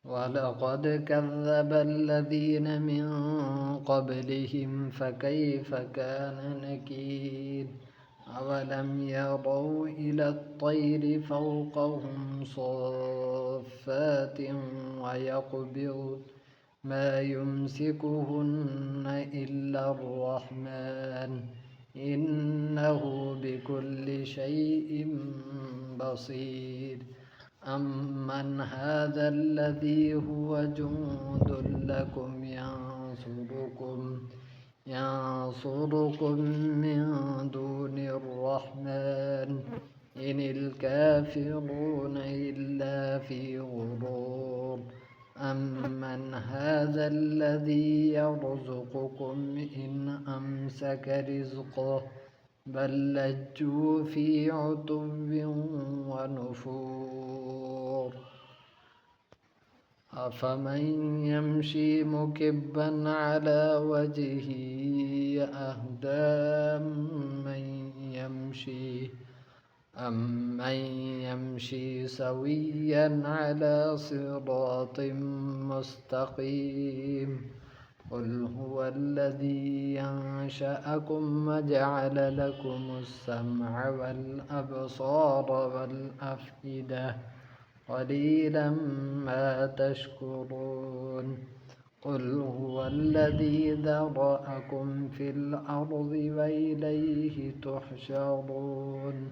ولقد كذب الذين من قبلهم فكيف كان نكير أولم يروا إلى الطير فوقهم صافات ويقبضن ما يمسكهن إلا الرحمن إنه بكل شيء بصير أمن هذا الذي هو جند لكم ينصركم من دون الرحمن إن الكافرون إلا في غرور أمن هذا الذي يرزقكم إن أمسك رزقه بل لجوا في عتو ونفور أفمن يمشي مكبا على وجهه أهدى أمن يمشي سويا على صراط مستقيم قل هو الذي أنشأكم وجعل لكم السمع والأبصار والأفئدة قليلا ما تشكرون قل هو الذي ذرأكم في الأرض وإليه تحشرون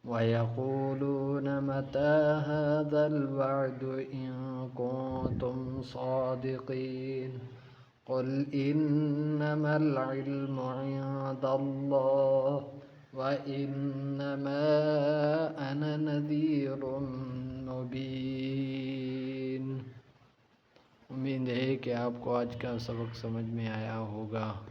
ويقولون متى هذا الوعد إن كنتم صادقين قل إنما العلم عند الله وإنما أنا نذير मुबीन। उम्मीद है कि आपको आज का सबक समझ में आया होगा।